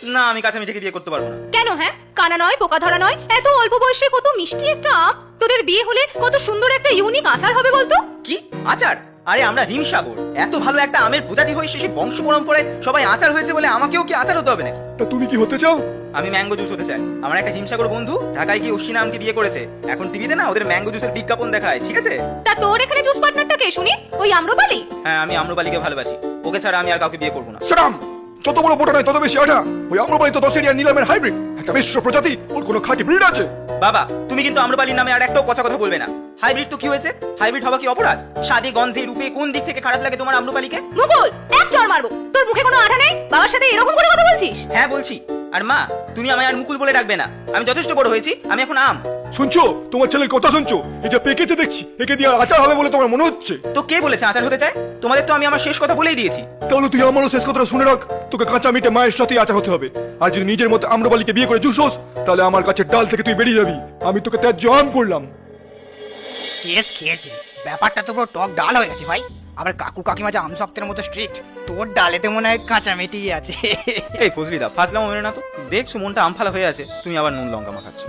না, আমি কাঁচা মিঠেকে বিয়ে করতে পারবো না। কেন? হ্যাঁ, কানা নয়, পোকা ধরা নয়, এত অল্প বয়সে কত মিষ্টি একটা আম, তোদের বিয়ে হলে কত সুন্দর একটা ইউনিক আচার হবে বলতো। কি আচার? আরে আমরা হিমসাগর, এত ভালো একটা আমের প্রজাতি হয়ে শেষে বংশ পরম্পরায় সবাই আচার হয়েছে বলে আমাকেও কি আচার হতে হবে নাকি? তা তুমি কি হতে চাও? আমি ম্যাঙ্গো জুস হতে চাই। আমার একটা হিমসাগর বন্ধু ঢাকায় গিয়ে অশ্বিনা আমকে বিয়ে করেছে, এখন টিভিতে না ওদের ম্যাঙ্গো জুসের বিজ্ঞাপন দেখায়, ঠিক আছে? তা তোর এখানে জুস পার্টনারটা কে শুনি? ওই আম্রপালি? হ্যাঁ, আমি আম্রপালিকে ভালোবাসি, ওকে ছাড়া আমি আর কাউকে বিয়ে করবো না। সালাম। যত বড় বোটা নয় তত বেশি আঠা। ওই আম্রপালি তো 10 এরিয়া নিলামের হাইব্রিড, একটা মিশ্র প্রজাতি, ওর কোনো খাঁটি ব্রিড আছে? বাবা, তুমি কিন্তু আম্রপালির নামে আর একটাও পচা কথা বলবে না। হাইব্রিড তো কি হয়েছে? হাইব্রিড হওয়া কি অপরাধ? স্বাদে গন্ধে রূপে কোন দিক থেকে খারাপ লাগে তোমার আম্রপালিকে? মুকুল, এক চড় মারবো। তোর মুখে কোনো আঠা নেই? বাবার সাথে এরকম করে কথা বলছিস? হ্যাঁ বলছি। আর মা, তুমি আমায় আর মুকুল বলে ডাকবে না, আমি যথেষ্ট বড় হয়েছি, আমি এখন আম। শুনছো? তোমার ছেলের কথা শুনছো? এই যে পেকেছে দেখছি, একে দিয়ে আচার হবে বলে তোমার মনে হচ্ছে? তো কে বলেছে আচার হতে চায়? তোমাদের তো আমি আমার শেষ কথা বলেই দিয়েছি। তাহলে তুই আমারও শেষ কথাটা শুনে রাখ, তোকে কাঁচা মিটে মায়ের সাথে আচার হতে হবে। আর যদি নিজের মতো আম্রপালিকে বিয়ে করে জুসোস, তাহলে আমার কাছে ডাল থেকে তুই বেরিয়ে যাবি। আমি তোকে ত্যায্য আম করলাম। খেয়েছে, ব্যাপারটা তো পুরো টক ডাল হয়ে গেছে ভাই। আবার কাকু কাকিমা যে আমসপ্তের মতো স্ট্রিক্ট, তোর ডালেতে মনে হয় কাঁচা মেটেই আছে। এই ফজলিদা, ফাজলাম মেরে না তো। দেখছো মনটা আমফালা হয়ে আছে, তুমি আবার নুন লঙ্কা মাখাচ্ছ।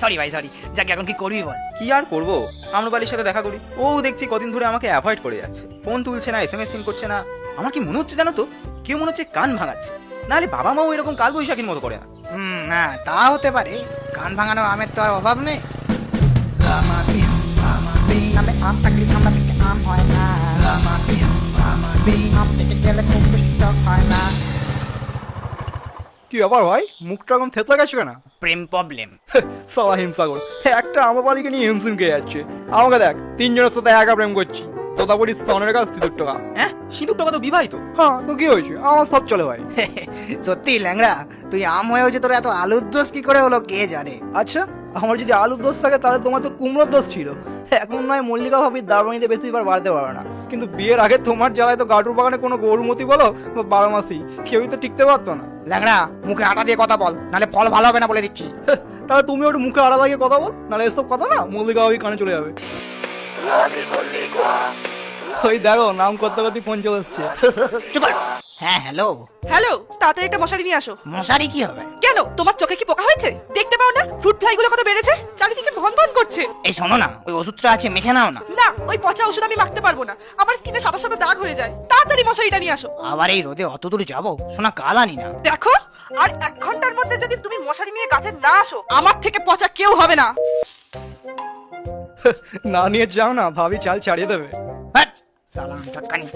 সরি ভাই সরি। যাকে এখন কি করবি বল? কি আর করবো, আম্রপালির সাথে দেখা করি। ও দেখছি কদিন ধরে আমাকে অ্যাভয়েড করে যাচ্ছে, ফোন তুলছে না, SMS করছে না। আমার কি মনে হচ্ছে জানো তো, কেউ মনে হচ্ছে কান ভাঙাচ্ছে। নাহলে বাবা মাও এরকম কাল বৈশাখীর মতো করে না। হ্যাঁ তা হতে পারে। কান ভাঙানো আমের তো আর অভাব নেই। আম থাকলে ঠান্ডা থেকে আম হয় না, আম থেকে গেলে খুব টক হয় না। কি ব্যাপার ভাই, মুখটা এখন থেতলা গেছে কেন? প্রেম প্রবলেম। সালা হিমসাগর, একটা আম্রপালিকে নিয়ে হিমসিম খেয়ে যাচ্ছে। আমাকে দেখ, তিনজনের সাথে একা প্রেম করছি, তোতা বলি স্তনের কাছ 30 টাকা। হ্যাঁ, সিঁদুর টাকা তো বিবাহিত। হ্যাঁ তো কি হয়েছে, আমার সব চলে ভাই। সত্যি ল্যাংড়া, তুই আম হয়ে হচ্ছে, তোর এত আলুর দোষ কি করে হলো কে জানে। আচ্ছা, আমার যদি আলুর দোষ থাকে তাহলে তোমার তো কুমড়োর দোষ ছিল। এখন নয় মল্লিকা ভাবির দারবানিতে বেশিবার বাড়তে পারো না, কিন্তু বিয়ের আগে তোমার জ্বালায় তো গাটুর বাগানে কোনো গরুমতি বলো বা 12 মাসি কেউই তো টিকতে পারতো না। ল্যাংড়া, মুখে আটা দিয়ে কথা বল, নাহলে ফল ভালো হবে না বলে দিচ্ছি। তাহলে তুমি ওর মুখে আড়া লাগিয়ে কথা বল, নাহলে এসব কথা না মল্লিকা ভাবি কানে চলে যাবে। ওই দেখো, নাম করতে করতে ফোন চলে এসছে। চুপ কর। হ্যাঁ হ্যালো। হ্যালো, তাড়াতাড়ি একটা মশারি নিয়ে আসো। মশারি কি হবে? কেন, তোমার চোখে কি পোকা হয়েছে? দেখতে পাও না ফ্রুট ফ্লাই গুলো কত বেড়েছে, চারিদিকে ভন ভন করছে। এই শোনো না, ওই ওষুধটা আছে, মেখে নাও না। না, ওই পচা ওষুধ আমি মাখতে পারবো না, আমার স্কিনে সাদা সাদা দাগ হয়ে যায়। তাড়াতাড়ি মশারিটা নিয়ে আসো। আবার এই রোদে অত দূর যাবো? শোনা কাল আনি না। দেখো, আর 1 ঘন্টার মধ্যে যদি তুমি মশারি নিয়ে কাছে না আসো, আমার থেকে পচা কেউ হবে না। না নিয়ে যাও না, ভাবি চাল ছাড়িয়ে দেবে। হ্যাট, সালাম চটকানি।